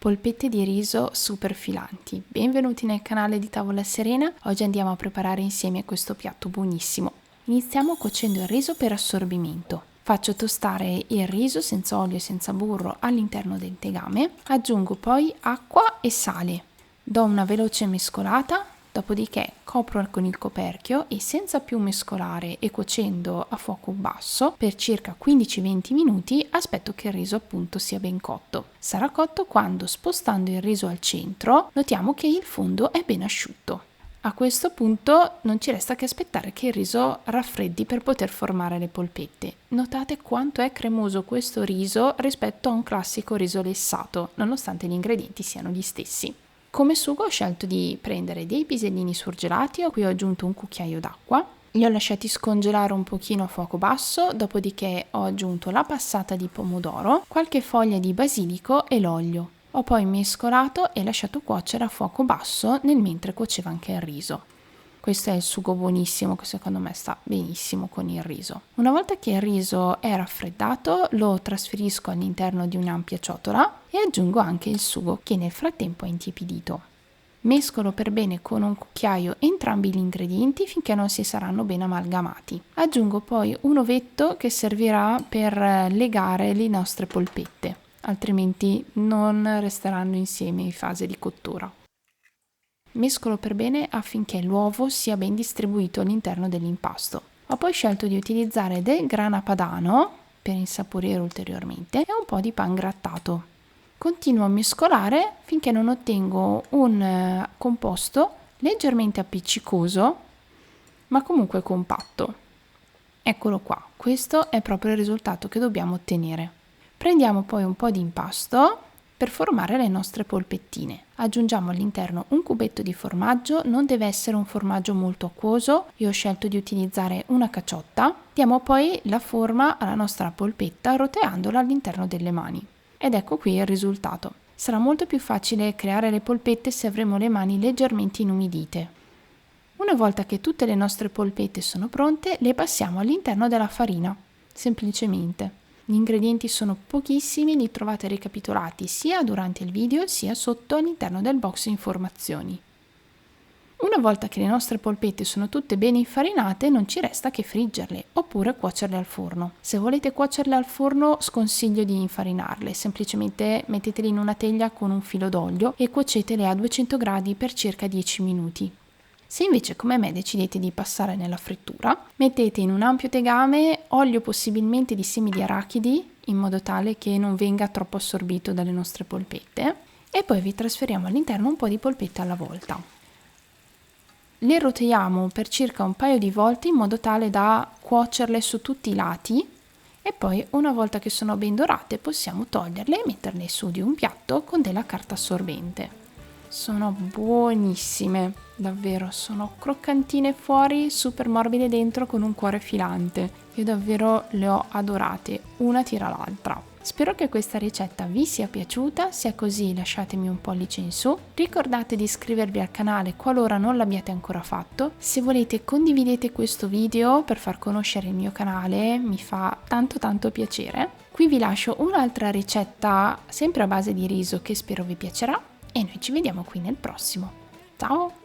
Polpette di riso super filanti. Benvenuti nel canale di Tavola Serena. Oggi andiamo a preparare insieme questo piatto buonissimo. Iniziamo cuocendo il riso per assorbimento. Faccio tostare il riso senza olio e senza burro all'interno del tegame. Aggiungo poi acqua e sale. Do una veloce mescolata. Dopodiché copro con il coperchio e senza più mescolare e cuocendo a fuoco basso per circa 15-20 minuti aspetto che il riso appunto sia ben cotto. Sarà cotto quando, spostando il riso al centro, notiamo che il fondo è ben asciutto. A questo punto non ci resta che aspettare che il riso raffreddi per poter formare le polpette. Notate quanto è cremoso questo riso rispetto a un classico riso lessato, nonostante gli ingredienti siano gli stessi. Come sugo ho scelto di prendere dei pisellini surgelati a cui ho aggiunto un cucchiaio d'acqua. Li ho lasciati scongelare un pochino a fuoco basso, dopodiché ho aggiunto la passata di pomodoro, qualche foglia di basilico e l'olio. Ho poi mescolato e lasciato cuocere a fuoco basso nel mentre cuoceva anche il riso. Questo è il sugo buonissimo che secondo me sta benissimo con il riso. Una volta che il riso è raffreddato lo trasferisco all'interno di un'ampia ciotola e aggiungo anche il sugo che nel frattempo è intiepidito. Mescolo per bene con un cucchiaio entrambi gli ingredienti finché non si saranno ben amalgamati. Aggiungo poi un ovetto che servirà per legare le nostre polpette, altrimenti non resteranno insieme in fase di cottura. Mescolo per bene affinché l'uovo sia ben distribuito all'interno dell'impasto. Ho poi scelto di utilizzare del grana padano per insaporire ulteriormente e un po' di pan grattato. Continuo a mescolare finché non ottengo un composto leggermente appiccicoso, ma comunque compatto. Eccolo qua, questo è proprio il risultato che dobbiamo ottenere. Prendiamo poi un po' di impasto per formare le nostre polpettine. Aggiungiamo all'interno un cubetto di formaggio, non deve essere un formaggio molto acquoso, io ho scelto di utilizzare una caciotta. Diamo poi la forma alla nostra polpetta roteandola all'interno delle mani. Ed ecco qui il risultato. Sarà molto più facile creare le polpette se avremo le mani leggermente inumidite. Una volta che tutte le nostre polpette sono pronte, le passiamo all'interno della farina, semplicemente. Gli ingredienti sono pochissimi, li trovate ricapitolati sia durante il video sia sotto all'interno del box informazioni. Una volta che le nostre polpette sono tutte bene infarinate non ci resta che friggerle oppure cuocerle al forno. Se volete cuocerle al forno sconsiglio di infarinarle, semplicemente mettetele in una teglia con un filo d'olio e cuocetele a 200 gradi per circa 10 minuti. Se invece come me decidete di passare nella frittura, mettete in un ampio tegame olio possibilmente di semi di arachidi in modo tale che non venga troppo assorbito dalle nostre polpette e poi vi trasferiamo all'interno un po' di polpette alla volta. Le roteiamo per circa un paio di volte in modo tale da cuocerle su tutti i lati e poi una volta che sono ben dorate possiamo toglierle e metterle su di un piatto con della carta assorbente. Sono buonissime, davvero, sono croccantine fuori, super morbide dentro con un cuore filante. Io davvero le ho adorate, una tira l'altra. Spero che questa ricetta vi sia piaciuta, se è così lasciatemi un pollice in su. Ricordate di iscrivervi al canale qualora non l'abbiate ancora fatto. Se volete condividete questo video per far conoscere il mio canale, mi fa tanto piacere. Qui vi lascio un'altra ricetta sempre a base di riso che spero vi piacerà. E noi ci vediamo qui nel prossimo. Ciao!